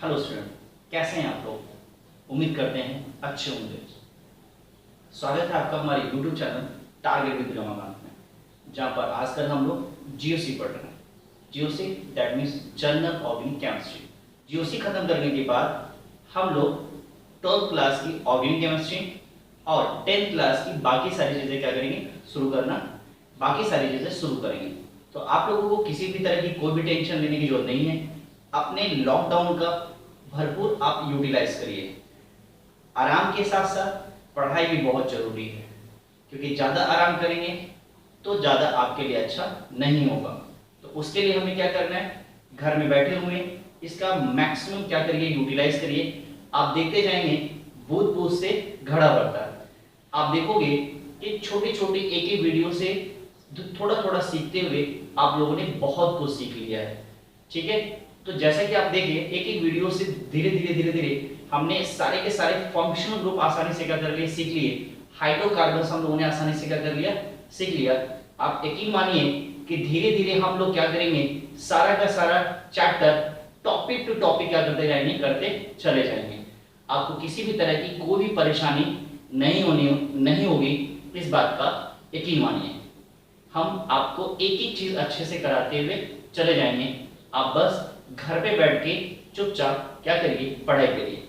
Hello student, कैसे हैं आप लोग? उम्मीद करते हैं अच्छे होंगे। स्वागत है आपका हमारे YouTube channel target with Ramakant में, जहां पर आजकल हम लोग जीओसी पढ़ रहे हैं। GOC that means general organic chemistry. GOC खत्म करने के बाद हम लोग 12th क्लास की ऑर्गेनिक केमिस्ट्री और 10th क्लास की बाकी सारी चीज़ें क्या करेंगे, बाकी सारी चीज़ें शुरू करेंगे। तो आप लोगों को किसी भी तरह की कोई भी टेंशन लेने की जरूरत नहीं है। अपने लॉकडाउन का भरपूर आप यूटिलाइज करिए। आराम के साथ साथ पढ़ाई भी बहुत जरूरी है, क्योंकि ज़्यादा आराम करेंगे तो ज़्यादा आपके लिए अच्छा नहीं होगा। तो उसके लिए हमें क्या करना है, घर में बैठे हुए इसका मैक्सिमम क्या करिए, यूटिलाइज करिए। आप देखते जाएंगे बूंद बूंद से घड़ा भरता है। आप देखोगे कि छोटी छोटी एक एक वीडियो से थोड़ा थोड़ा सीखते हुए आप लोगों ने बहुत कुछ सीख लिया है। ठीक है, तो जैसा कि आप देखिए एक एक वीडियो से धीरे धीरे हमने सारे के सारे फंक्शनल ग्रुप आसानी से क्या कर लिए, सीख लिए। हाइड्रोकार्बन्स हम लोगों ने आसानी से क्या कर लिया, सीख लिया। आप यकीन मानिए कि धीरे धीरे हम लोग क्या करेंगे, सारा का सारा चैप्टर टॉपिक टू टॉपिक क्या करते जाएंगे, करते चले जाएंगे। आपको किसी भी तरह की कोई भी परेशानी नहीं होगी, इस बात का यकीन मानिए। हम आपको एक एक चीज अच्छे से कराते हुए चले जाएंगे। आप बस घर पे बैठ के चुपचाप क्या करिए, पढ़ाई करिए।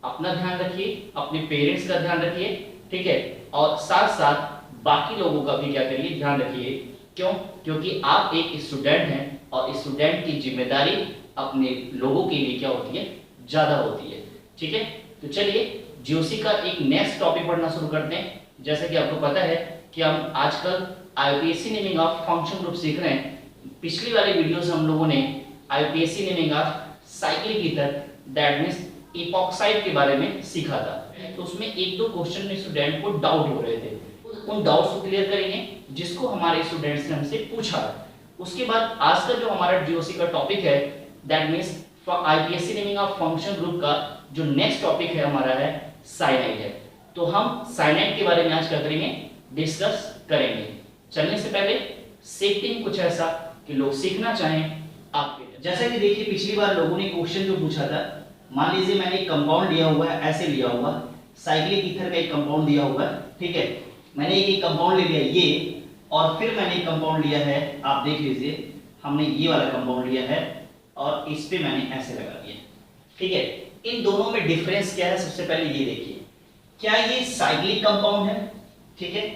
अपना ध्यान रखिए, अपने पेरेंट्स का ध्यान रखिए, ठीक है, और साथ साथ बाकी लोगों का भी क्या करिए, ध्यान रखिए। क्यों? क्योंकि आप एक स्टूडेंट हैं और स्टूडेंट की जिम्मेदारी अपने लोगों के लिए क्या होती है, ज्यादा होती है। ठीक है, तो चलिए जीओसी का एक नेक्स्ट टॉपिक पढ़ना शुरू करते हैं। जैसे कि आपको पता है कि हम आजकल IPSC naming of function group सीख रहे हैं। पिछली वाली वीडियो से हम लोगों ने IPSC naming of cyclic ether that means epoxide के बारे में सीखा था। तो उसमें एक दो क्वेश्चन में स्टूडेंट को डाउट हो रहे थे, उन डाउट्स को क्लियर करेंगे जिसको हमारे स्टूडेंट्स ने हमसे पूछा। उसके बाद आज का जो हमारा जीओसी का टॉपिक है that means IPSC naming of function group का जो नेक्स्ट टॉपिक है हमारा है साइनाइड है। तो हम साइनाइड के बारे में आज क्या करेंगे, डिस्कस करेंगे। चलने से पहले सीखते हैं कुछ ऐसा कि लोग सीखना चाहें आपके। जैसा कि देखिए पिछली बार लोगों ने क्वेश्चन जो पूछा था, मान लीजिए मैंने एक कंपाउंड लिया हुआ है, ऐसे लिया हुआ साइक्लिक ईथर का एक कंपाउंड दिया हुआ है, ठीक है। मैंने एक कंपाउंड ले लिया ये, और फिर मैंने एक कंपाउंड लिया है, आप देख लीजिए हमने ये वाला कंपाउंड लिया है और इस पे मैंने ऐसे लगा दिया, ठीक है। इन दोनों में डिफरेंस क्या है, सबसे पहले ये देखिए, क्या ये साइक्लिक कंपाउंड है, ठीक है,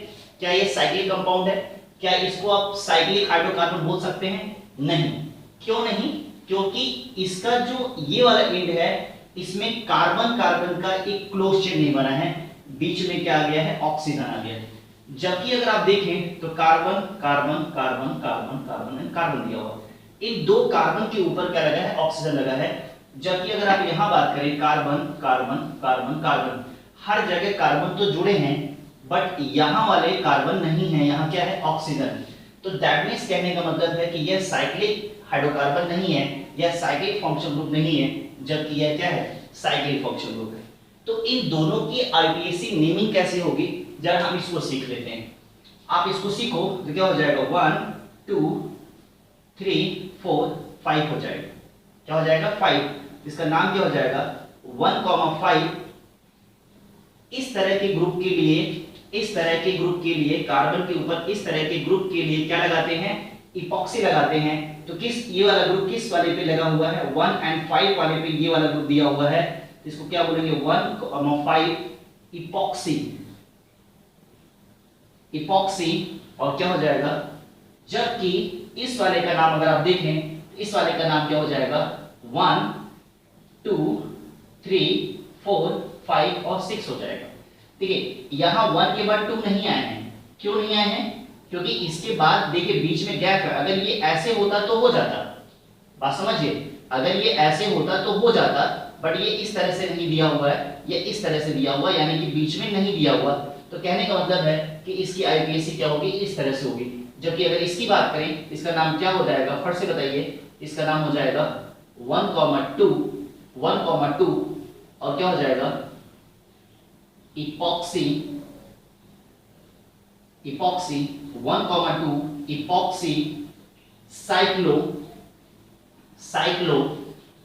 क्या ये साइक्लिक कंपाउंड है? क्या इसको आप साइक्लिक हाइड्रोकार्बन बोल सकते हैं? नहीं। क्यों नहीं? क्योंकि इसका जो ये वाला एंड है इसमें कार्बन कार्बन का एक क्लोज चेन नहीं बना है, बीच में क्या आ गया है, ऑक्सीजन आ गया है। जबकि अगर आप देखें तो carbon carbon carbon carbon carbon and carbon दिया हुआ, इन दो कार्बन के ऊपर क्या लगा है, ऑक्सीजन लगा है। जबकि अगर आप यहां बात करें कार्बन कार्बन कार्बन कार्बन, हर जगह कार्बन तो जुड़े हैं बट यहां वाले कार्बन नहीं है, यहां क्या है, ऑक्सीजन। तो दैट मींस कहने का मतलब है कि यह साइक्लिक हाइड्रोकार्बन नहीं है, यह साइक्लिक फंक्शन ग्रुप नहीं है, जबकि यह क्या है, साइक्लिक फंक्शन ग्रुप है। तो इन दोनों की आईपीएससी नेमिंग कैसे होगी, जरा हम इसको सीख लेते हैं। आप इसको सीखो तो क्या हो जाएगा, 1 2 3 4 5 हो जाएगा। क्या हो जाएगा, 5। इसका नाम क्या हो जाएगा, 1,5। इस तरह के ग्रुप के लिए, इस तरह के ग्रुप के लिए कार्बन के ऊपर इस तरह के ग्रुप के लिए क्या लगाते हैं, इपॉक्सी लगाते हैं। तो किस, ये वाला ग्रुप किस वाले पे लगा हुआ है, 1 और 5 वाले पे ये वाला ग्रुप दिया हुआ है, इसको क्या बोलेंगे, 1,5 इपॉक्सी, इपॉक्सी। और क्या हो जाएगा, जबकि इस वाले का नाम अगर आप देखें, इस वाले का नाम क्या हो जाएगा, 1 2 3 4 5 और 6 हो जाएगा। ठीक है, यहां 1 के बाद 2 नहीं आए हैं। क्यों नहीं आए हैं? क्योंकि इसके बाद देखिए बीच में गैप है। अगर ये ऐसे होता तो हो जाता, बात समझिए, अगर ये ऐसे होता तो हो जाता, बट ये इस तरह से नहीं दिया हुआ है, ये इस तरह से दिया हुआ, यानी कि बीच में नहीं दिया हुआ। तो कहने का मतलब है कि इसकी आईपीएससी क्या होगी, इस तरह से होगी। जबकि अगर इसकी बात करें, इसका नाम क्या हो जाएगा, फट से बताइए, इसका नाम हो जाएगा 1,2 और क्या हो जाएगा, epoxy, epoxy 1,2 epoxy cyclo, cyclo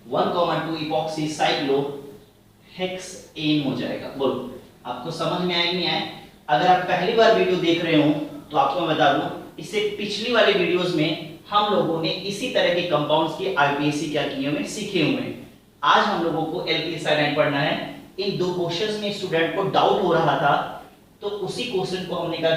1,2 epoxy cyclohexane हो जाएगा। बोलो आपको समझ में आया कि नहीं आया? अगर आप पहली बार वीडियो देख रहे हो तो आपको मैं बता दूं, इससे पिछली वाली वीडियोस में हम लोगों ने इसी तरह के कंपाउंड्स की आईपीएसी क्या किए हुए सीखे हुए हैं। आज हम लोगों को एल्किल साइनाइड पढ़ना है। इन दो क्वेश्चंस में स्टूडेंट को डाउट हो रहा था, तो उसी क्वेश्चन को हमने क्या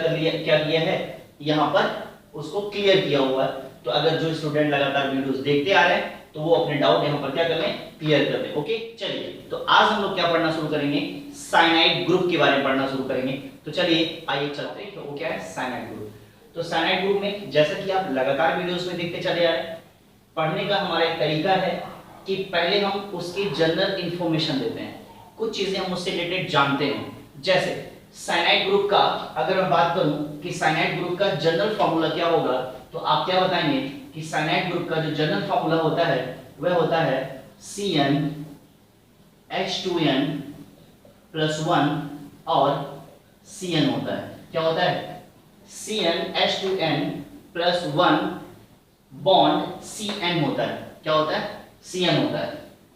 किया है, यहाँ पर उसको क्लियर किया हुआ है। तो अगर जो स्टूडेंट लगातार वीडियोस देखते आ रहे हैं तो वो अपने डाउट यहाँ पर क्या कर लें, क्लियर कर लें। ओके चलिए, तो आज हम लोग क्या पढ़ना शुरू करेंगे, साइनाइड ग्रुप के बारे में पढ़ना शुरू करेंगे। तो चलिए आइए चलते हैं, तो वो क्या है साइनाइड ग्रुप। तो साइनाइड ग्रुप में जैसा कि आप लगातार वीडियोस में देखते चले आ रहे हैं, पढ़ने का हमारा एक तरीका है कि पहले हम उसकी जनरल इंफॉर्मेशन देते हैं, कुछ चीजें हम उससे रिलेटेड जानते हैं। जैसे साइनाइड ग्रुप का अगर मैं बात करूं कि साइनाइड ग्रुप का जनरल फार्मूला क्या होगा, तो आप क्या बताएंगे कि साइनाइड ग्रुप का जो जनरल फार्मूला होता है वह होता है CnH2n+1 और Cn होता है। क्या होता है? CnH2n+1 बॉन्ड Cn होता है। क्या होता है? Cn होता है।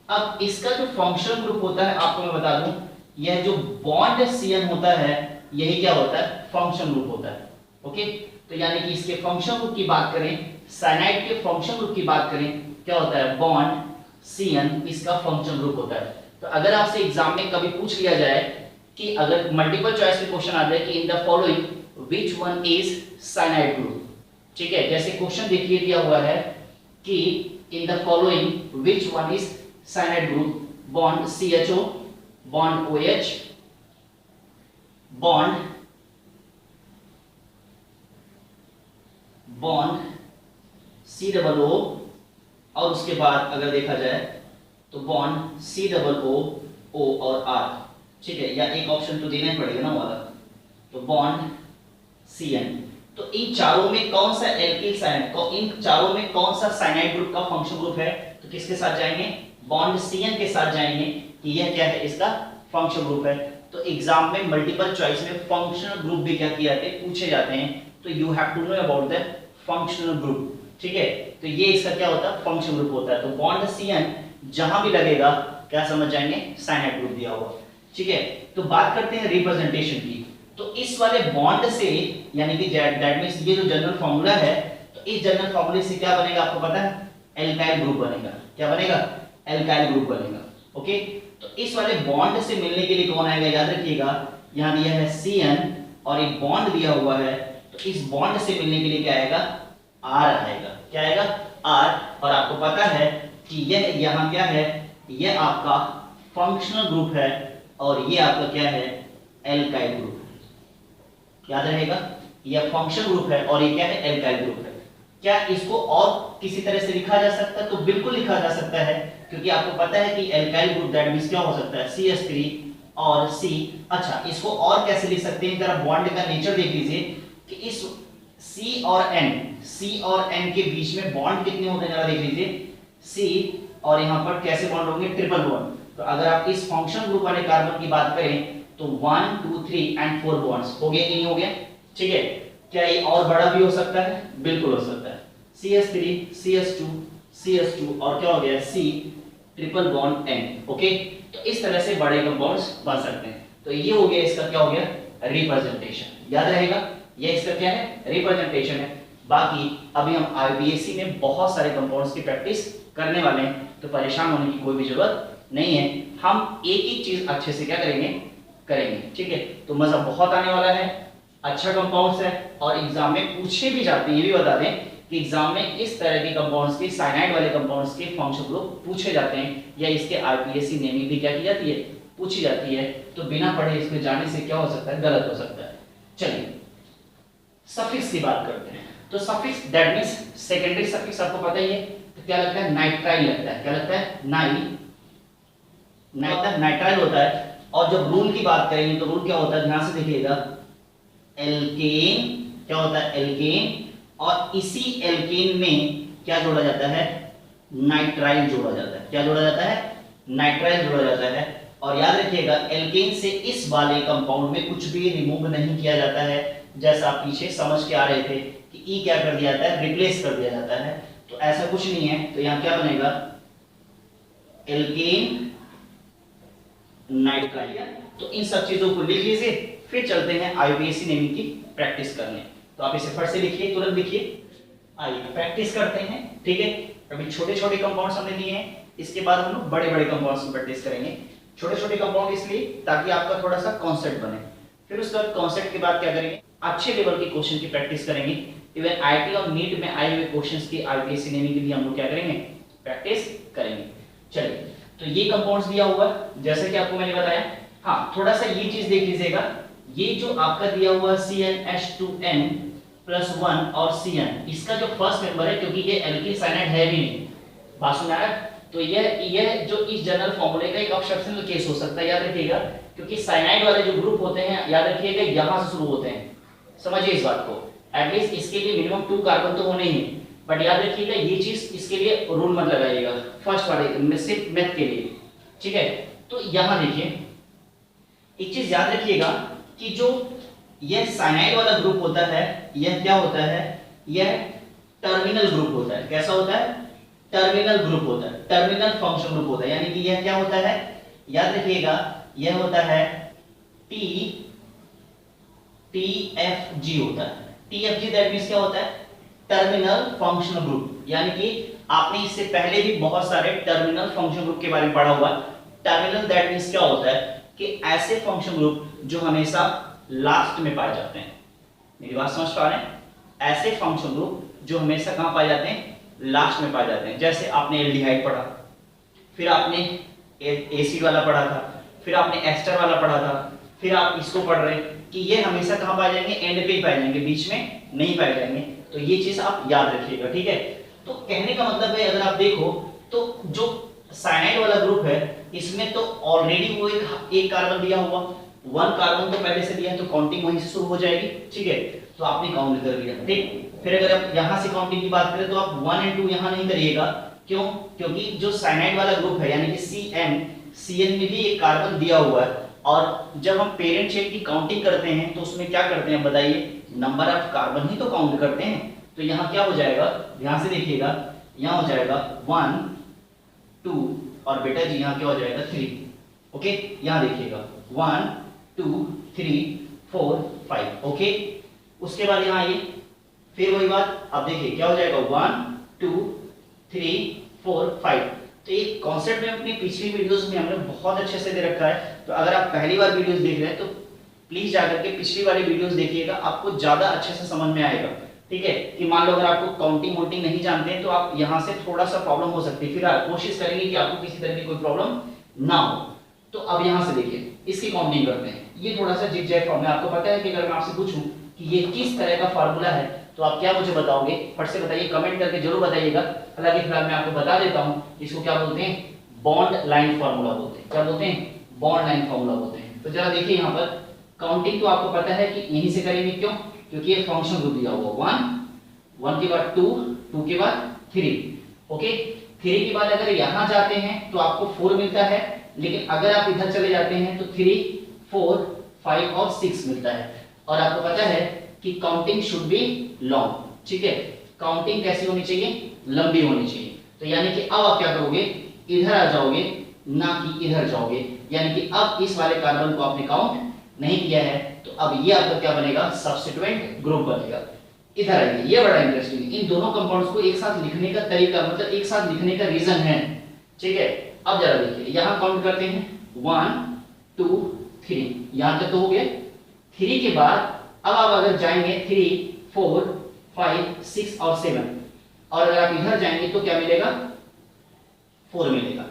अब इसका जो फंक्शनल ग्रुप होता है आपको मैं बता दूं, यह जो बॉन्ड Cn होता है यही क्या होता है, फंक्शन ग्रुप होता है। ओके, तो यानी कि इसके फंक्शन ग्रुप की बात करें, साइनाइड के फंक्शन ग्रुप की बात करें, क्या होता है, बॉन्ड Cn इसका फंक्शन ग्रुप होता है। तो अगर आपसे एग्जाम में कभी पूछ लिया जाए कि अगर मल्टीपल चॉइस में क्वेश्चन आ जाए कि in the following which one is cyanide group, ठीक है, जैसे क्वेश्चन देखिए दिया हुआ है कि in the following which one is cyanide group, bond CHO, bond OH, bond COO, और उसके बाद अगर देखा जाए तो बॉन्ड COO और R, ठीक है, या एक ऑप्शन तो देना ही पड़ेगा ना वाला, तो बॉन्ड Cn। तो इन चारों में कौन सा एल्किल साइनाइड, इन चारों में कौन सा साइनाइड ग्रुप का फंक्शन ग्रुप है, तो किसके साथ जाएंगे, बॉन्ड Cn के साथ जाएंगे कि यह क्या है, इसका फंक्शन ग्रुप है। तो एग्जाम में मल्टीपल चॉइस में फंक्शनल ग्रुप भी क्या किए जाते हैं, पूछे जाते हैं। तो you have to know about the functional group, ठीक है। तो ये इसका क्या होता है, फंक्शन ग्रुप होता है। तो बॉन्ड Cn जहां भी लगेगा क्या समझ जाएंगे, साइनाइड ग्रुप दिया हुआ, ठीक है। तो बात करते हैं रिप्रेजेंटेशन की। तो इस वाले बॉन्ड से यानी कि दैट मींस ये जो जनरल फार्मूला है, तो इस जनरल फार्मूले से क्या बनेगा आपको पता है, एल्काइल ग्रुप बनेगा। क्या बनेगा, एल्काइल ग्रुप बनेगा। ओके, तो इस वाले बॉन्ड से मिलने के लिए कौन आएगा, याद रखिएगा, यहां दिया है Cn और एक बॉन्ड दिया हुआ है, तो इस बॉन्ड से मिलने के लिए क्या आएगा, R आएगा। क्या आएगा, R। और आपको पता है कि यह यहां क्या है, यह आपका फंक्शनल ग्रुप है और ये आपका क्या है, एल्काइल ग्रुप है। याद रहेगा, यह फंक्शन ग्रुप है और ये क्या है, एल्काइल ग्रुप है। क्या इसको और किसी तरह से लिखा जा सकता है, तो बिल्कुल लिखा जा सकता है, क्योंकि आपको पता है कि एल्काइल ग्रुप दैट मींस क्या हो सकता है, CH3 और C। अच्छा, इसको और कैसे लिख सकते हैं, जरा बॉन्ड का नेचर देख लीजिए कि इस C और N के बीच में बॉन्ड कितने होते हैं, जरा देख लीजिए, C और यहाँ पर कैसे बॉन्ड होंगे, ट्रिपल बॉन्ड। तो अगर आप इस फंक्शन ग्रुप वाले कार्बन की बात करें तो 1 2 3 एंड 4 बॉन्ड्स हो गए कि नहीं हो गया, ठीक है। क्या ये और बड़ा भी हो सकता है, बिल्कुल हो सकता है, CH3 CH2 और क्या हो गया, C triple bond N। Okay, तो इस तरह से बड़े कंपाउंड्स बन सकते हैं। तो ये हो गया, इसका क्या हो गया, रिप्रेजेंटेशन। याद रहेगा, ये इसका क्या है, रिप्रेजेंटेशन है। बाकी अभी हम आईपीएससी में बहुत सारे कंपाउंड्स की प्रैक्टिस करने वाले हैं, तो परेशान होने की कोई भी जरूरत नहीं है। हम एक एक चीज अच्छे से क्या करेंगे, ठीक है। तो मजा बहुत आने वाला है, अच्छा कंपाउंड्स है और एग्जाम में पूछे भी जाते हैं। ये भी बता दें कि एग्जाम में इस तरह के कंपाउंड्स के, साइनाइड वाले कंपाउंड्स के फंक्शन ग्रुप पूछे जाते हैं, या इसके आईपीएससी नेमिंग भी क्या की जाती है, पूछी जाती है। तो बिना पढ़े इसमें जाने से क्या हो सकता है, गलत हो सकता है। चलिए सफिक्स की बात करते हैं। तो suffix that means secondary suffix आपको पता ही है, तो क्या लगता है, नाइट्राइल लगता है। क्या लगता है, नाइट्राइल होता है। और जब रूल की बात करेंगे तो रूल क्या होता है, ध्यान से देखिएगा, एल्केन। क्या होता है, एल्केन। और इसी एल्केन में क्या जोड़ा जाता है, नाइट्राइल जोड़ा जाता है। क्या जोड़ा जाता है, नाइट्राइल जोड़ा जाता है। और याद रखिएगा, एल्केन से इस वाले कंपाउंड में कुछ भी रिमूव नहीं किया जाता है, जैसा आप पीछे समझ के आ रहे थे कि ई क्या कर दिया जाता है, रिप्लेस कर दिया जाता है। तो ऐसा कुछ नहीं है। तो यहाँ क्या बनेगा, एल्केन नाइट्राइल। तो इन सब चीजों को लिख लीजिए, फिर चलते हैं IUPAC नेमिंग की प्रैक्टिस करने। तो आप इसे फट से लिखिए, तुरंत लिखिए। आइए प्रैक्टिस करते हैं, ठीक है। अभी छोटे छोटे कंपाउंड्स हमने लिए हैं, इसके बाद हम लोग बड़े बड़े कंपाउंड्स की प्रैक्टिस करेंगे। छोटे छोटे कंपाउंड इसलिए ताकि आपका थोड़ा सा कॉन्सेप्ट बने। फिर उसके बाद कॉन्सेप्ट के बाद क्या करेंगे, अच्छे लेवल के क्वेश्चन की प्रैक्टिस करेंगे। इवन IIT और नीट में आए हुए क्वेश्चंस की IUPAC नेमिंग की भी हम लोग क्या करेंगे, प्रैक्टिस करेंगे। चलिए, तो ये कंपाउंड्स दिया हुआ जैसे कि आपको मैंने बताया। हाँ, थोड़ा सा ये चीज देख लीजिएगा, ये जो आपका दिया हुआ CnH2n+1 और Cn, इसका जो फर्स्ट मेंबर है, क्योंकि ये एल्किल साइनाइड है भी नहीं, बात सुना है, तो यह जो इस जनरल फॉर्मूले का एक ऑब्जेक्शनल केस हो सकता है, याद रखिएगा। क्योंकि साइनाइड वाले जो ग्रुप होते हैं, याद रखिएगा, यहां से शुरू होते हैं। समझिए इस बात को, एटलीस्ट इसके लिए मिनिमम 2 कार्बन तो होने ही, बट याद रखिएगा ये चीज, इसके लिए रूल मत लगाइएगा फर्स्ट वाले सिर्फ मैथ के लिए, ठीक है। तो यहां देखिए, एक चीज याद रखिएगा कि जो यह साइनाइड वाला ग्रुप होता है, यह क्या होता है, यह टर्मिनल ग्रुप होता है। कैसा होता है, टर्मिनल ग्रुप होता है, टर्मिनल फंक्शन ग्रुप होता है। यानी कि यह क्या होता है, याद रखिएगा, यह होता है TFG होता है। TFG दैट मींस क्या होता है, टर्मिनल फंक्शनल ग्रुप। यानी कि आपने इससे पहले भी बहुत सारे टर्मिनल फंक्शन ग्रुप के बारे में पढ़ा हुआ। टर्मिनल दैट मींस क्या होता है कि ऐसे फंक्शन ग्रुप जो हमेशा लास्ट में पाए जाते हैं। मेरी बात समझ पा रहे हैं, ऐसे फंक्शन ग्रुप जो हमेशा कहां पाए जाते हैं, लास्ट में पाए जाते हैं। जैसे आपने एल्डिहाइड पढ़ा, फिर आपने एसिड वाला पढ़ा था, फिर आपने एस्टर वाला पढ़ा था, फिर आप इसको पढ़ रहे हैं कि ये हमेशा कहां पाए जाएंगे, एंड पे ही पाए जाएंगे, बीच में नहीं पाए जाएंगे। तो ये चीज आप याद रखिएगा, ठीक है। तो कहने का मतलब है, अगर आप देखो तो जो साइनाइड वाला ग्रुप है, इसमें तो ऑलरेडी वो एक कार्बन दिया हुआ, 1 कार्बन तो पहले से दिया है, तो काउंटिंग वहीं से शुरू हो जाएगी, ठीक है। तो आपने काउंट कर लिया, ठीक। फिर अगर आप यहां से काउंटिंग की बात करें तो आप 1 और 2 यहां नहीं करिएगा। क्यों, क्योंकि जो साइनाइड वाला ग्रुप है, यानी कि CN में भी एक कार्बन दिया हुआ है, और जब हम पेरेंट चेन की काउंटिंग करते हैं तो उसमें क्या करते हैं बताइए, नंबर ऑफ कार्बन ही तो काउंट करते हैं। तो यहाँ क्या हो जाएगा, ध्यान से देखिएगा, यहाँ हो जाएगा 1 2 और बेटा जी यहाँ क्या हो जाएगा 3। ओके, यहाँ देखिएगा 1 2 3 4 5। ओके, उसके बाद यहाँ आइए, फिर वही बात, अब देखिए क्या हो जाएगा 1 2 3 4 5। तो ये कॉन्सेप्ट में अपनी पिछली वीडियोस में हमने बहुत अच्छे से दे रखा है। तो अगर आप पहली बार वीडियोस देख रहे हैं तो प्लीज जाकर के पिछली वाली वीडियोस देखिएगा, आपको ज्यादा अच्छे से समझ में आएगा, ठीक है। कि मान लो अगर आपको काउंटिंग वोटिंग नहीं जानते हैं तो आप यहाँ से थोड़ा सा प्रॉब्लम हो सकती है, फिर आप कोशिश करेंगे कि आपको किसी तरह की कोई प्रॉब्लम ना हो। तो अब यहाँ से देखिए, इसकी काउंटिंग करते हैं। ये थोड़ा सा जिग-जैग फॉर्म है, आपको पता है कि अगर मैं आपसे पूछूं कि ये किस तरह का फार्मूला है तो आप क्या मुझे बताओगे, फट से बताइए, कमेंट करके जरूर बताइएगा। हालांकि फिलहाल मैं आपको बता देता हूं, इसको क्या बोलते हैं, बॉन्ड लाइन फार्मूला बोलते हैं। क्या बोलते हैं, बॉन्ड लाइन फार्मूला बोलते हैं। तो जरा देखिए यहाँ पर काउंटिंग तो आपको पता है कि यहीं से करेंगे, क्यों, क्योंकि ये फंक्शन ग्रुप दिया हुआ 1 के बाद 2 2 के बाद 3। ओके, 3 के बाद अगर यहां जाते हैं तो आपको 4 मिलता है, लेकिन अगर आप इधर चले जाते हैं तो 3 4 5 और 6 मिलता है। और आपको पता है कि काउंटिंग शुड बी लॉन्ग, ठीक है। काउंटिंग कैसी होनी चाहिए, लंबी होनी चाहिए। तो यानी कि अब आप क्या करोगे, इधर आ जाओगे, ना कि इधर जाओगे। यानी कि अब इस वाले कार्बन को आपने काउंट नहीं किया है, तो अब ये आपका क्या बनेगा, सब्स्टिट्यूएंट ग्रुप बनेगा। इधर आइए, ये बड़ा इंटरेस्टिंग है। इन दोनों कंपाउंड्स को एक साथ लिखने का तरीका, मतलब एक साथ लिखने का रीजन है, ठीक है। अब जरा देखिए, यहां काउंट करते हैं 1 2 3, यहां तक तो हो गया। 3 के बाद अब आप अगर जाएंगे 3 4 5 6 और 7, और अगर आप इधर जाएंगे तो क्या मिलेगा, 4 मिलेगा।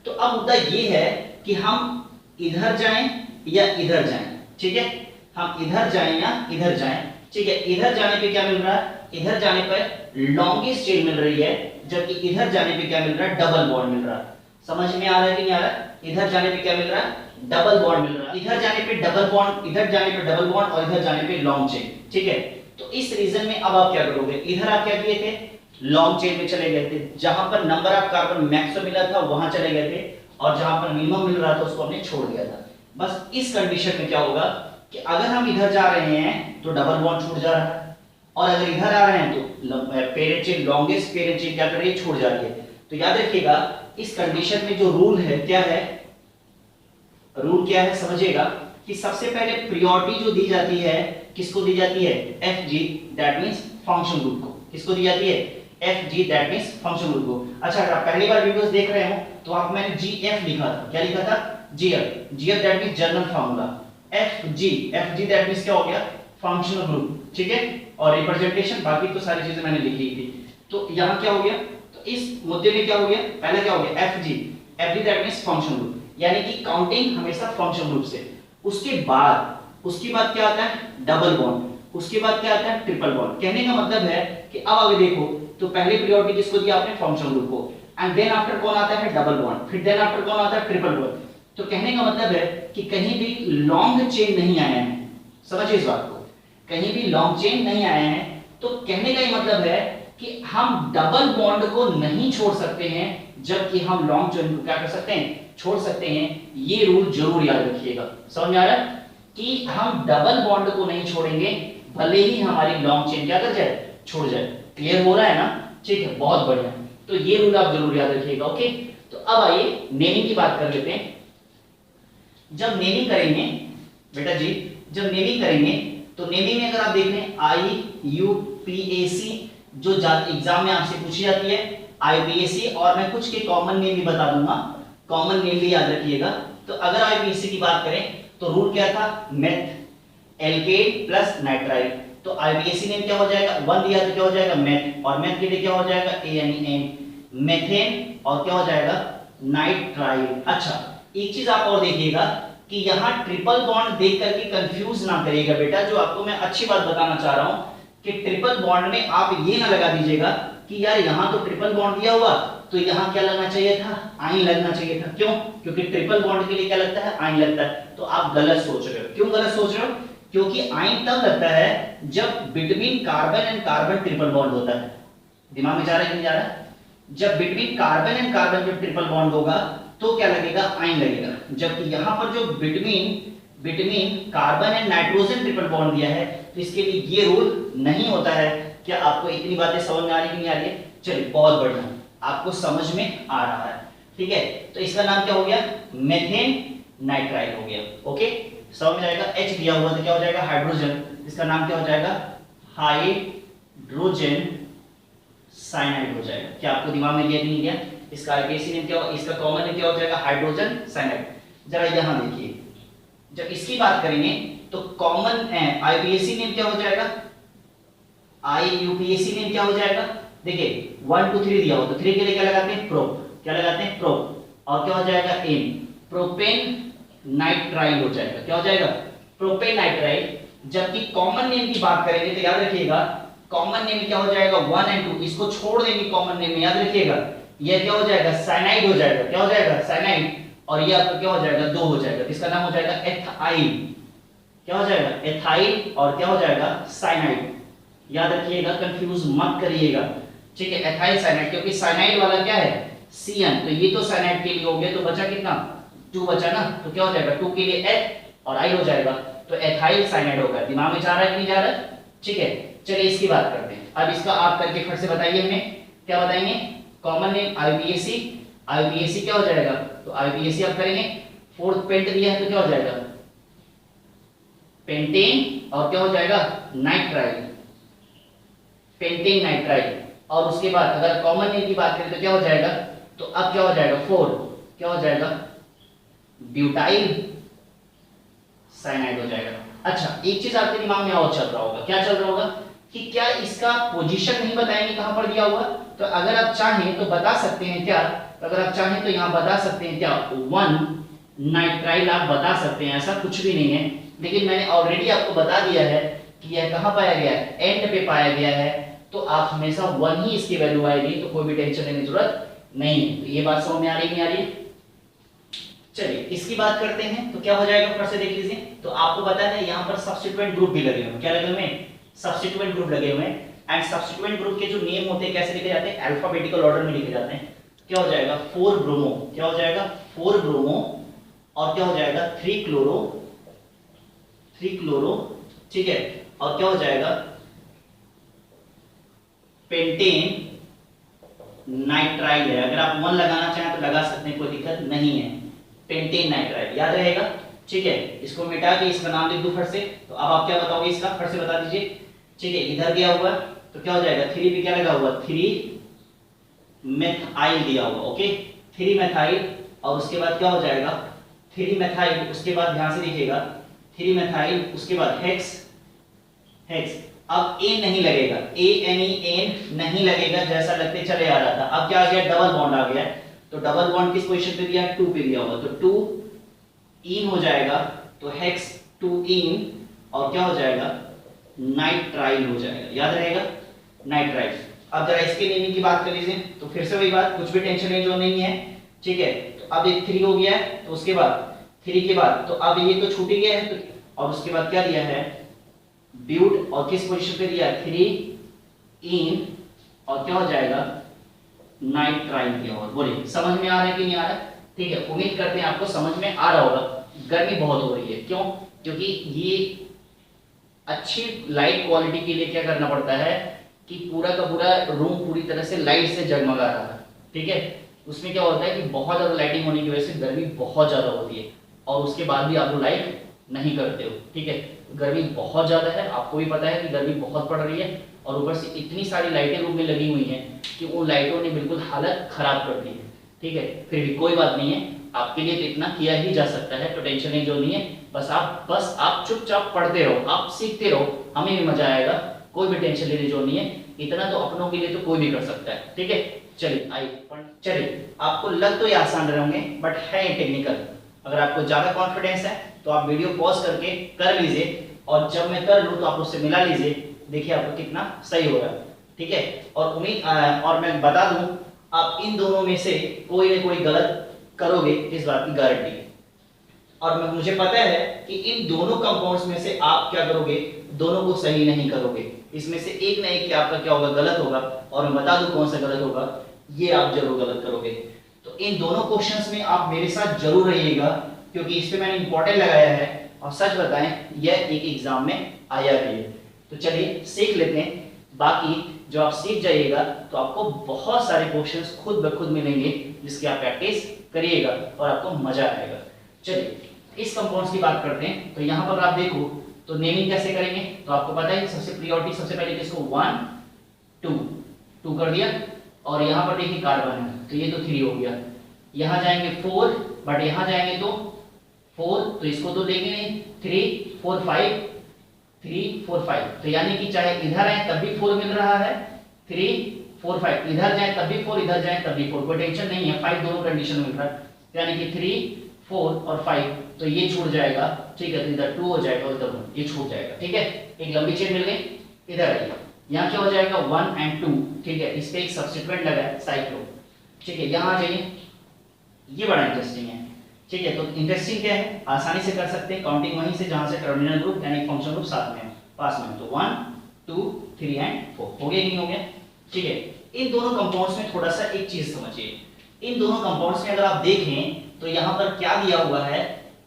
तो अब मुद्दा ये है कि हम इधर जाएं या इधर जाएं, ठीक है। हम इधर जाएं या इधर जाएं, ठीक है। इधर जाने पे क्या मिल रहा है, इधर जाने पर लॉन्गेस्ट चेन मिल रही है, जबकि इधर जाने पे क्या मिल रहा है, डबल बॉन्ड मिल रहा है। समझ में आ रहा है कि नहीं आ रहा है, इधर जाने पे क्या मिल रहा है, डबल बॉन्ड मिल रहा है। इधर जाने पे डबल बॉन्ड, इधर जाने पे डबल बॉन्ड, और इधर जाने पे लॉन्ग चेन, ठीक है। तो इस रीजन में अब आप क्या करोगे, इधर आप क्या किए थे, लॉन्ग चेन में चले गए थे, जहां पर नंबर ऑफ कार्बन मैक्सिमम मिला था वहां चले गए थे, और जहां पर मिनिमम मिल रहा था उसको हमने छोड़ दिया था। बस इस कंडीशन में क्या होगा कि अगर हम इधर जा रहे हैं तो डबल बॉन्ड छूट जा रहा है, और अगर इधर आ रहे हैं तो parent chain, longest parent chain क्या कर रही है, छूट जा रही है। तो याद रखिएगा इस कंडीशन में जो रूल है क्या है, रूल क्या है समझिएगा कि सबसे पहले प्रायोरिटी जो दी जाती है किसको दी जाती है, F G, that means function group को। किसको दी जाती है, F G, that means function group को। अच्छा अगर आप पहली बार वीडियोस देख रहे हो तो आप मैंने जी एफ लिखा था, क्या लिखा था, G F, G F that means general formula, F G that means क्या हो गया, फंक्शनल ग्रुप, ठीक है। और रिप्रेजेंटेशन बाकी तो सारी चीजें मैंने लिखी थी। तो यहाँ क्या हो गया, तो इस मुद्दे में क्या हो गया, पहले क्या हो गया, F G that means function group, यानी कि काउंटिंग हमेशा फंक्शन ग्रुप से। उसके बाद क्या आता है, डबल बॉन्ड, उसके बाद क्या आता है, ट्रिपल बॉन्ड। कहने का मतलब है कि अब आगे देखो तो पहले प्रायोरिटी किसको दिया आपने, फंक्शन ग्रुप को, एंड देन आफ्टर कौन आता है, डबल बॉन्ड, फिर देन आफ्टर कौन आता है, ट्रिपल बॉन्ड। तो कहने का मतलब है कि कहीं भी लॉन्ग चेन नहीं आया है, समझिए इस बात को, कहीं भी लॉन्ग चेन नहीं आया है। तो कहने का ये मतलब है कि हम डबल बॉन्ड को नहीं छोड़ सकते हैं, जबकि हम लॉन्ग चेन को क्या कर सकते हैं, छोड़ सकते हैं। ये रूल जरूर याद रखिएगा, समझ में आ रहा है कि हम डबल बॉन्ड को नहीं छोड़ेंगे भले ही हमारी लॉन्ग चेन क्या कर जाए, छोड़ जाए। क्लियर हो रहा है ना, ठीक है, बहुत बढ़िया। तो ये रूल आप जरूर याद रखिएगा, ओके। तो अब आइए नेमिंग की बात कर लेते हैं। जब नेमिंग करेंगे बेटा जी, जब नेमिंग करेंगे तो नेमिंग में अगर आप देख लें IUPAC जो एग्जाम में आपसे पूछी जाती है, IUPAC, और मैं कुछ के कॉमन नेम भी बता दूंगा, कॉमन नेम भी याद रखिएगा। तो अगर IUPAC की बात करें तो रूल क्या था, मेथ एल्केन प्लस नाइट्राइल। तो IUPAC नेम क्या हो जाएगा, 1 दिया तो क्या हो जाएगा, मेथ, और मेथ के लिए क्या हो जाएगा, ANEN, मेथेन, और क्या हो जाएगा, नाइट्राइल। अच्छा एक चीज आप और देखिएगा कि यहाँ ट्रिपल बॉन्ड देख करके कंफ्यूज ना करिएगा बेटा, जो आपको मैं अच्छी बात बताना चाह रहा हूं कि ट्रिपल बॉन्ड में आप ये ना लगा दीजिएगा कि यार यहाँ तो ट्रिपल बॉन्ड दिया हुआ तो यहाँ क्या लगना चाहिए था, आइन लगना चाहिए था। क्यों, क्योंकि ट्रिपल बॉन्ड के लिए क्या लगता है, आइन लगता है। तो आप गलत सोच रहे हो। क्यों गलत सोच रहे हो, क्योंकि आइन तब लगता है जब between carbon and carbon triple bond होता है। दिमाग में जा रहा है कि नहीं जा रहा है, जब बिटवीन कार्बन एंड कार्बन जब ट्रिपल बॉन्ड होगा तो क्या लगेगा, आइन लगेगा। जबकि यहां पर जो between carbon and nitrogen triple bond दिया है तो इसके लिए ये रूल नहीं होता है। क्या आपको इतनी बातें समझ में आ रही कि नहीं आ रही है, चलिए बहुत बढ़िया, आपको समझ में आ रहा है, ठीक है। तो इसका नाम क्या हो गया, मेथेन नाइट्राइल हो गया, ओके। समझ में आएगा, H दिया हुआ तो क्या हो जाएगा, हाइड्रोजन, इसका नाम क्या हो जाएगा, हाइड्रोजन साइनाइड हो जाएगा। क्या आपको दिमाग में दिया कि नहीं दिया, इसका IUPAC नेम क्या हो, इसका कॉमन नेम क्या हो जाएगा, हाइड्रोजन साइनाइड। जरा यहां देखिए, जब इसकी बात करेंगे तो कॉमन IUPAC नेम क्या हो जाएगा, IUPAC नेम क्या हो जाएगा, देखिए 1 2 3 दिया हो तो 3 के लिए क्या लगाते हैं, प्रो, क्या लगाते हैं, प्रो, और क्या हो जाएगा, एन, प्रोपेन नाइट्राइल हो जाएगा। क्या हो जाएगा, प्रोपेन नाइट्राइल। जबकि कॉमन नेम की बात करेंगे तो याद रखिएगा कॉमन नेम क्या हो जाएगा, 1 और 2, इसको छोड़ देंगे कॉमन नेम में, याद रखिएगा ये क्या हो जाएगा, साइनाइड हो जाएगा। क्या हो जाएगा, साइनाइड, और ये आपका क्या हो जाएगा, 2 हो जाएगा, इसका नाम हो जाएगा एथाइल। क्या हो जाएगा, एथाइल, और क्या हो जाएगा, साइनाइड। याद रखिएगा, कंफ्यूज मत करिएगा, ठीक है, एथाइल साइनाइड, क्योंकि साइनाइड वाला क्या है, CN, तो ये तो साइनाइड के लिए हो गया, तो बचा कितना, 2 बचा ना, तो क्या हो जाएगा, 2 के लिए H और I हो जाएगा, तो एथाइल साइनाइड होगा। दिमाग में जा रहा है कि नहीं जा रहा है, ठीक है। चलिए इसकी बात करते हैं। अब इसका आप करके फिर से बताइए, हमें क्या बताएंगे, कॉमन नेम IUPAC क्या हो जाएगा, तो IUPAC आप करेंगे, फोर्थ पेंट दिया है तो क्या हो जाएगा, पेंटेन, और क्या हो जाएगा, नाइट्राइल, पेंटेन नाइट्राइल। और उसके बाद अगर कॉमन नेम की बात करें तो क्या हो जाएगा, तो अब क्या हो जाएगा, 4, क्या हो जाएगा, ब्यूटाइल साइनाइड हो जाएगा। अच्छा एक चीज आपके दिमाग में और चल रहा होगा, क्या चल रहा होगा कि क्या इसका पोजीशन नहीं बताएंगे कहां पर दिया हुआ, तो अगर आप चाहें तो बता सकते हैं क्या, तो अगर आप चाहें तो यहां बता सकते हैं क्या, 1 नाइट्राइल आप बता सकते हैं, ऐसा कुछ भी नहीं है। लेकिन मैंने ऑलरेडी आपको बता दिया है कि यह कहां पाया गया है, एंड पे पाया गया है, तो आप हमेशा 1 ही इसकी वैल्यू आएगी, तो कोई भी टेंशन लेने की जरूरत नहीं है। तो ये बात समझ में आ रही नहीं आ रही है, चलिए इसकी बात करते हैं। तो क्या हो जाएगा, फिर से देख लीजिए, तो आपको पता है यहाँ पर सब्स्टिट्यूएंट ग्रुप भी लगे हुए हैं, क्या लगे हुए हैं, सब्स्टिट्यूएंट ग्रुप लगे हुए हैं। एंड सब्स्टिट्यूएंट ग्रुप के जो नेम होते हैं कैसे लिखे जाते हैं, अल्फाबेटिकल ऑर्डर में लिखे जाते हैं। क्या हो जाएगा, 4 ब्रोमो, क्या हो जाएगा, 4 ब्रोमो, और क्या हो जाएगा, 3 क्लोरो, ठीक है, और क्या हो जाएगा, पेंटेन नाइट्राइल है। अगर आप 1 लगाना चाहें तो लगा सकते हैं, कोई दिक्कत नहीं है। पेंटेन नाइट्राइल याद रहेगा, ठीक है। इसको मिटा के इसका नाम लिख दो फट से। तो अब आप क्या बताओगे इसका, फट से बता दीजिए, ठीक है। इधर दिया हुआ तो क्या हो जाएगा, 3 पे क्या लगा हुआ, 3 मेथाइल दिया हुआ, ओके, 3 मेथाइल। और उसके बाद क्या हो जाएगा, 3 मेथाइल, उसके बाद ध्यान से देखिएगा, 3 मेथाइल, उसके बाद हेक्स, हेक्स। अब ए नहीं लगेगा, एन नहीं लगेगा, जैसा लगते चले आ रहा था। अब क्या आ गया, डबल बॉन्ड आ गया। तो डबल बॉन्ड किस पोजीशन पे दिया है, 2 पे दिया हुआ, तो 2 इन हो जाएगा, तो हेक्स 2 इन, और क्या हो जाएगा, नाइट्राइल हो जाएगा, याद रहेगा, नाइट्राइल। अब जरा इसके नेमिंग की बात कर लीजिए, तो फिर से वही बात, कुछ भी टेंशन नहीं, जो नहीं है, ठीक है। तो अब ये 3 हो गया है, तो उसके बाद 3 के बाद तो अब ये तो छूट ही गया है, तो और उसके बाद क्या दिया है, ब्यूट, और किस पोजीशन पे दिया है, 3 इन, और क्या हो जाएगा, नाइट्राइल दिया हुआ। बोलिए समझ में आ रहा है कि नहीं आ रहा है, ठीक है। उम्मीद करते हैं आपको समझ में आ रहा होगा। गर्मी बहुत हो रही है, क्यों, क्योंकि ये अच्छी लाइट क्वालिटी के लिए क्या करना पड़ता है कि पूरा का पूरा रूम पूरी तरह से लाइट से जगमगा रहा है, ठीक है। उसमें क्या होता है कि बहुत ज़्यादा लाइटिंग होने की वजह से गर्मी बहुत ज़्यादा होती है, और उसके बाद भी आप लोग लाइट नहीं करते हो, ठीक है। गर्मी बहुत ज़्यादा है, आपको भी पता है कि गर्मी बहुत पड़ रही है, और ऊपर से इतनी सारी लाइटें रूम में लगी हुई हैं कि उन लाइटों ने बिल्कुल हालत ख़राब कर दी है, ठीक है। फिर भी कोई बात नहीं है, आपके लिए तो इतना किया ही जा सकता है, तो टेंशन नहीं, जो नहीं है, बस आप चुपचाप पढ़ते रहो, आप सीखते रहो, हमें भी मजा आएगा, कोई भी टेंशन लेने जो नहीं है। इतना तो अपनों के लिए तो कोई भी कर सकता है, ठीक है। चलिए आइए, चलिए, आपको लग तो ये आसान रहे होंगे, बट है टेक्निकल। अगर आपको ज्यादा कॉन्फिडेंस है तो आप वीडियो पॉज करके कर लीजिए, और जब मैं कर लूँ तो आप उससे मिला लीजिए, देखिए आपको कितना सही होगा, ठीक है। और और मैं बता दूं, आप इन दोनों में से कोई ना कोई गलत करोगे, इस बात की गारंटी है। और मुझे पता है कि इन दोनों कंपाउंड्स में से आप क्या करोगे, दोनों को सही नहीं करोगे, इसमें से एक ना एक आपका क्या होगा, गलत होगा। और मैं बता दूं कौन सा गलत होगा, ये आप जरूर गलत करोगे। तो इन दोनों क्वेश्चंस में आप मेरे साथ जरूर रहिएगा, क्योंकि इस पे मैंने इंपॉर्टेंट लगाया है, और सच बताएं यह एक एग्जाम में आया भी है। तो चलिए सीख लेते हैं। बाकी जो आप सीख जाइएगा तो आपको बहुत सारे क्वेश्चंस खुद ब खुद मिलेंगे, जिसकी आप प्रैक्टिस करिएगा और आपको मजा आएगा। चलिए इस कंपाउंड्स की बात करते हैं। तो यहाँ पर आप देखो तो नेमिंग कैसे करेंगे, तो आपको पता है सबसे प्रायोरिटी, सबसे पहले किसको, 1 2 कर दिया, और यहाँ पर देखिए कार्बन है, तो ये तो 3 हो गया। यहाँ जाएंगे 4, बट यहाँ जाएंगे तो 4, तो इसको तो लेंगे नहीं, 3 4 5 3 4 5, तो यानी कि चाहे इधर आए तब भी 4 मिल रहा है, 3 4 5, इधर जाए तब भी 4, इधर जाए तब भी 4, कोई टेंशन नहीं है, 5 दोनों कंडीशन मिल रहा है, यानी कि 3 4 और 5, तो ये छूट जाएगा, ठीक है। तो इधर 2 हो जाएगा और इधर 1, ये छूट जाएगा, ठीक है। एक लंबी चेन मिल गई, इधर आइए, यहाँ क्या हो जाएगा, 1 और 2, ठीक है। इस पे एक सब्स्टिट्यूएंट लगा है, साइक्लो, ठीक है। यहाँ आ जाइए, ये बड़ा इंटरेस्टिंग है, ठीक है। तो इंटरेस्टिंग क्या है, आसानी से कर सकते हैं, काउंटिंग वहीं से जहां से टर्मिनल ग्रुप यानी फंक्शन ग्रुप साथ में पास में, तो 1 2 3 एंड 4 हो गया कि नहीं हो गया, ठीक है। इन दोनों कंपाउंड्स में थोड़ा सा एक चीज समझिए, इन दोनों कंपाउंड्स में अगर आप देखें तो यहाँ पर क्या दिया हुआ है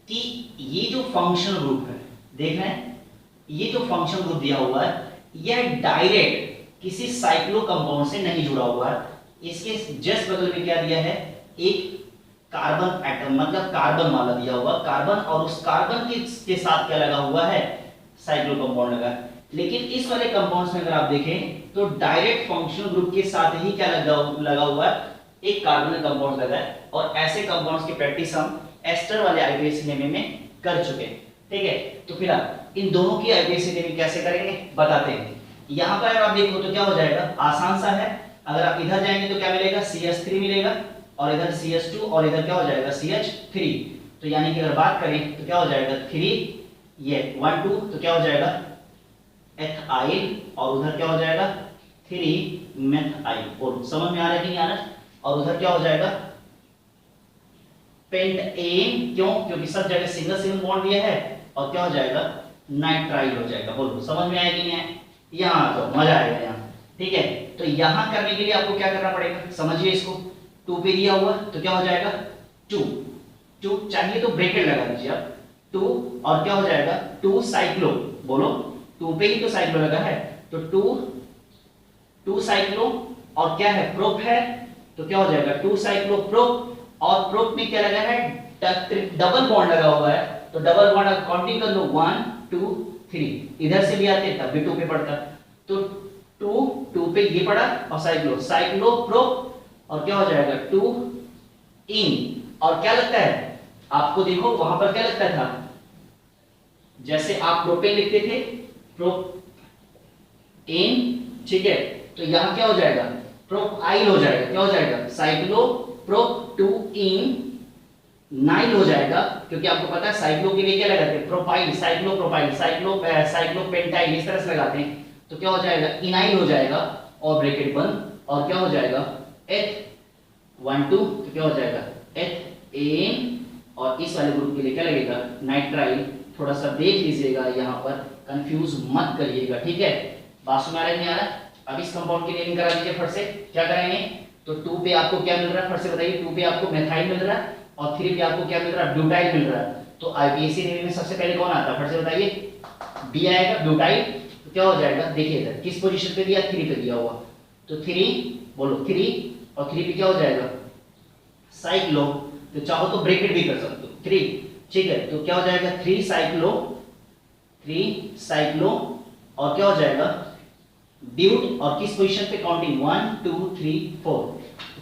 कि ये जो फंक्शन ग्रुप है, देख रहे हैं, ये जो फंक्शन ग्रुप दिया हुआ है, यह डायरेक्ट किसी साइक्लो कंपाउंड से नहीं जुड़ा हुआ है। इसके जस्ट बगल में क्या दिया है, एक कार्बन एटम, मतलब कार्बन वाला दिया हुआ कार्बन, और उस कार्बन के साथ क्या लगा हुआ है, साइक्लो कंपाउंड लगा है। लेकिन इस वाले कंपाउंड्स में अगर आप देखें तो डायरेक्ट फंक्शनल ग्रुप के साथ ही क्या लगा हुआ है, एक कार्बन कंपाउंड लगा है। और ऐसे कंपाउंड्स की प्रैक्टिस हम एस्टर वाले आईपीएस नेमी में कर चुके हैं, ठीक है। तो फिलहाल इन दोनों की आईपीएस नेमी कैसे करेंगे बताते हैं। यहाँ पर अगर आप देखो तो क्या हो जाएगा, आसान सा है। अगर आप इधर जाएंगे तो क्या मिलेगा, CH3 मिलेगा, और इधर CH2, और इधर क्या हो जाएगा, CH3। तो यानी कि अगर बात करें तो क्या हो जाएगा, 3 ये 1 2, तो क्या हो जाएगा एथाइल, और उधर क्या हो जाएगा 3 मेथाइल। और समझ में आ रहा है कि नहीं आ रहा है। और उधर क्या हो जाएगा पेंटेन, क्यों, क्योंकि सब जगह सिंगल सिंगल बॉन्ड दिया है, और क्या हो जाएगा नाइट्राइल हो जाएगा। बोलो समझ में आया कि नहीं आया, यहाँ तो मजा आएगा यहाँ, ठीक है। तो यहाँ करने के लिए आपको क्या करना पड़ेगा, समझिए इसको, 2 पे दिया हुआ तो क्या हो जाएगा 2 चाहिए तो ब्रैकेट लगा दीजिए आप, 2 और क्या हो जाएगा 2 साइक्लो, बोलो 2 पे ही तो साइक्लो लगा है, तो 2 साइक्लो, और क्या है प्रोप है, तो क्या हो जाएगा 2 साइक्लोप्रोप, और प्रोप में क्या लगा है, डबल बॉन्ड लगा हुआ है, तो डबल बॉन्ड काउंटिंग कर लो 1 2 3, इधर से भी आते तब भी 2 पे पड़ता, तो 2 पे ये पड़ा, और साइक्लोप्रोप, और क्या हो जाएगा 2 इन, और क्या लगता है आपको, देखो वहां पर क्या लगता था, जैसे आप प्रोपेन लिखते थे प्रोपेन, ठीक है, तो यहां क्या हो जाएगा प्रोपाइल हो जाएगा, क्या हो जाएगा साइक्लोप्रोप 2 इन नाइल हो जाएगा, क्योंकि आपको पता है साइक्लो के लिए क्या लगाते हैं प्रोपाइल, साइक्लोप्रोपाइल, साइक्लोपेंटाइल इस तरह से लगाते हैं, तो क्या हो जाएगा इनाइल हो जाएगा, और ब्रैकेट बंद, और क्या हो जाएगा एथ 1 2, तो क्या हो जाएगा एथ एन, और इस वाले ग्रुप के लिए क्या लगेगा नाइट्राइल। थोड़ा सा देख लीजिएगा यहाँ पर, कंफ्यूज मत करिएगा, ठीक है, बात समझ आ रहा है नहीं आ रहा। अब इस कंपाउंड की नेमिंग करा दीजिए फट से, क्या कराएंगे, तो 2 पे आपको क्या मिल रहा है फट से बताइए, 2 पे आपको मेथाइल मिल रहा है, और 3 पे आपको क्या मिल रहा है ब्यूटाइल मिल रहा है, तो आईपीएससी नेमिंग में सबसे पहले कौन आता है फट से बताइए, बी आएगा ब्यूटाइल, तो क्या हो जाएगा देखिए इधर किस पोजीशन पे दिया, 3 पे दिया हुआ, तो 3 बोलो 3, और 3 पे क्या हो जाएगा साइक्लो, तो चाहो तो ब्रैकेट भी कर सकते हो 3, ठीक है, तो क्या हो जाएगा 3 साइक्लो, और क्या हो जाएगा ब्यूट, और किस पोजीशन पे काउंटिंग 1 2 3 4, तो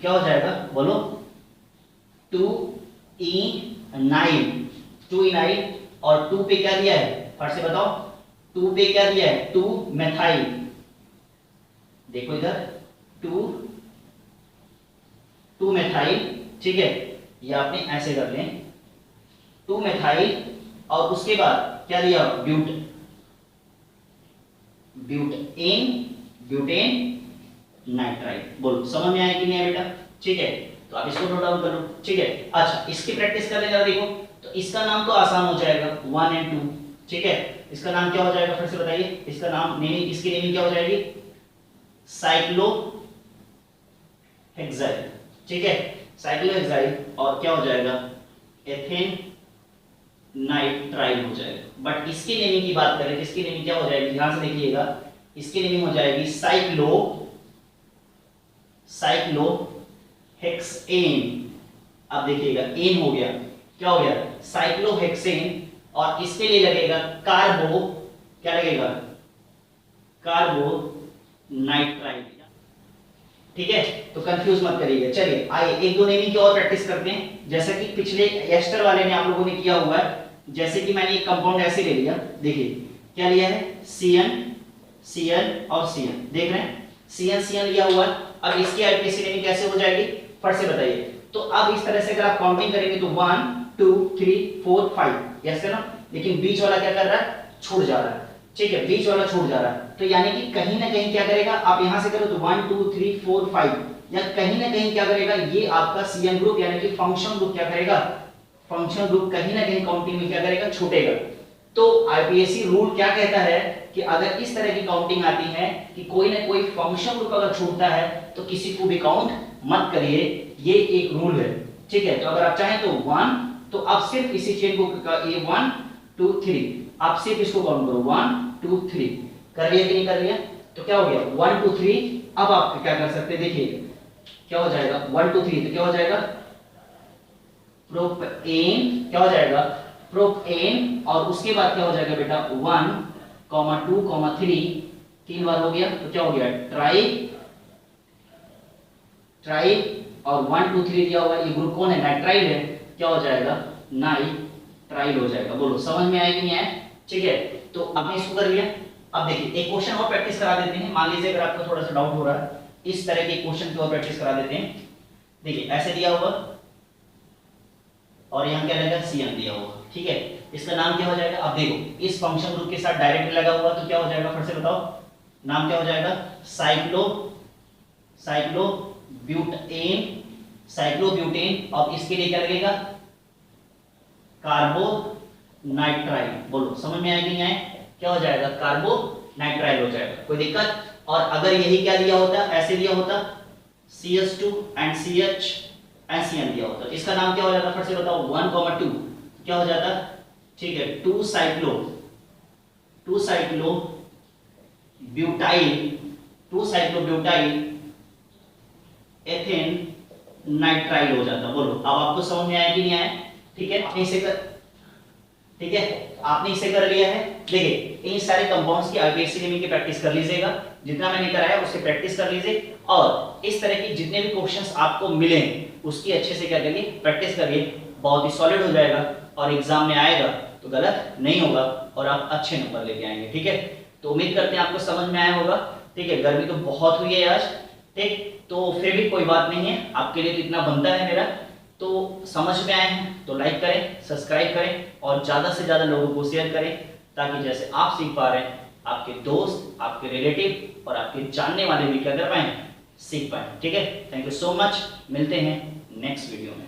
क्या हो जाएगा बोलो 2 इनाइल, 2 इनाइल, और 2 पे क्या दिया है फट से बताओ, 2 पे क्या दिया है 2 मेथाइल, देखो इधर 2 मेथाइल, ठीक है, ये आपने ऐसे कर लें 2 मेथाइल, और उसके बाद क्या दिया ब्यूटेन नाइट्राइल, बोलो समझ में आया कि नहीं आया बेटा, ठीक है, तो आप इसको नोट डाउन कर लो, ठीक है। अच्छा इसकी प्रैक्टिस कर ले जरा, देखो तो इसका नाम तो आसान हो जाएगा 1 और 2, ठीक है, इसका नाम क्या हो जाएगा फिर से बताइए, इसका नाम नेमिंग, इसकी नेमिंग क्या हो जाएगी साइक्लोहेक्साइल, ठीक है, साइक्लोहेक्साइल, और क्या हो जाएगा एथेन नाइट्राइल हो जाएगा। बट इसकी नेमिंग की बात करें, इसकी नेमिंग क्या हो जाएगी, ध्यान से देखिएगा, इसकी नेमिंग हो जाएगी साइक्लोहेक्सेन। अब देखिएगा एन हो गया, क्या हो गया साइक्लोहेक्सेन, और इसके लिए लगेगा क्या लगेगा कार्बोनाइट्राइल, ठीक है, तो कंफ्यूज मत करिएगा। चलिए आइए एक दो नेमिंग की और प्रैक्टिस करते हैं, जैसा कि पिछले एस्टर वाले में आप लोगों ने किया हुआ है। जैसे कि मैंने एक कंपाउंड ऐसे ले लिया, देखिए क्या लिया है CN और CN, देख रहे हैं CN लिया हुआ है। अब इसकी आईपीएससी नेमिंग कैसे हो जाएगी फट से बताइए, तो अब इस तरह से अगर आप काउंटिंग करेंगे तो 1 2 3 4 5, यस है ना, लेकिन बीच वाला क्या कर रहा है छूट जा रहा है, ठीक है, बीच वाला छूट जा रहा है, तो यानी कि कहीं ना कहीं क्या करेगा, आप यहां से करो तो 1 2 3 4 5, या कहीं ना कहीं क्या करेगा, ये आपका CN ग्रुप यानी कि फंक्शन ग्रुप क्या करेगा, फंक्शन ग्रुप कहीं ना कहीं काउंटिंग में क्या करेगा छूटेगा। तो आईपीएससी रूल क्या कहता है कि अगर इस तरह की काउंटिंग आती है कि कोई ना कोई फंक्शन ग्रुप अगर छूटता है तो किसी को भी काउंट मत करिए, ये एक रूल है, ठीक है। तो अगर आप चाहें तो 1, तो आप सिर्फ इसी चेन को ये 1 2 3, आप सिर्फ इसको काउंट करो 1 2 3, कर लिया कि नहीं कर लिया, तो क्या हो गया 1 2 3। अब आप क्या कर सकते हैं, देखिए क्या हो जाएगा 1 2 3, तो क्या हो जाएगा प्रोपेन, क्या हो जाएगा प्रोपेन, और उसके बाद क्या हो जाएगा बेटा 1 2 3, 3 बार हो गया, तो क्या हो गया ट्राई, और 1 2 3 दिया हुआ ये ग्रुप कौन है नाइट्राइल है, क्या हो जाएगा नाइट्राइल हो जाएगा। बोलो समझ में आया कि नहीं आया, ठीक है, तो आपने इसको कर लिया। अब देखिए एक क्वेश्चन और प्रैक्टिस करा देते हैं, मान लीजिए अगर आपको थोड़ा सा डाउट हो रहा है, इस तरह के क्वेश्चन की और प्रैक्टिस करा देते हैं। देखिए ऐसे दिया हुआ और यहाँ क्या लगेगा CN दिया हुआ, ठीक है, इसका नाम क्या हो जाएगा, अब देखो इस फंक्शन ग्रुप के साथ डायरेक्ट लगा हुआ तो क्या हो जाएगा फिर से बताओ, नाम क्या हो जाएगा साइक्लोब्यूटेन, और इसके लिए क्या लगेगा कार्बोनाइट्राइल। बोलो समझ में आया कि नहीं आया, क्या हो जाएगा कार्बोनाइट्राइल हो जाएगा, कोई दिक्कत। और अगर यही क्या दिया होता, ऐसे दिया होता CH2 and CH and CN दिया होता, इसका नाम क्या हो जाता फिर से बताओ 1 2, क्या हो जाता, ठीक है 2 साइक्लोब्यूटाइल एथेन नाइट्राइल हो जाता। बोलो अब आपको समझ में आया कि नहीं आया? ठीक है, आपने इसे कर ठीक है, आपने इसे कर लिया है। देखिए इन सारे कंपाउंड्स की आईपीएससी नेमिंग की प्रैक्टिस कर लीजिएगा, जितना मैंने कराया उससे प्रैक्टिस कर लीजिए, और इस तरह की जितने भी क्वेश्चंस आपको मिले उसकी अच्छे से क्या करिए, प्रैक्टिस करिए। बहुत ही सॉलिड हो जाएगा और एग्जाम में आएगा तो गलत नहीं होगा और आप अच्छे नंबर लेके आएंगे। ठीक है, तो उम्मीद करते हैं आपको समझ में आया होगा। ठीक है, गर्मी तो बहुत हुई है आज, ठीक, तो फिर भी कोई बात नहीं है, आपके लिए तो इतना बनता है मेरा। तो समझ में आए हैं तो लाइक करें, सब्सक्राइब करें और ज़्यादा से ज़्यादा लोगों को शेयर करें, ताकि जैसे आप सीख पा रहे हैं आपके दोस्त, आपके रिलेटिव और आपके जानने वाले भी क्या कर पाएं, सीख पाएं। ठीक है, थैंक यू सो मच, मिलते हैं नेक्स्ट वीडियो में।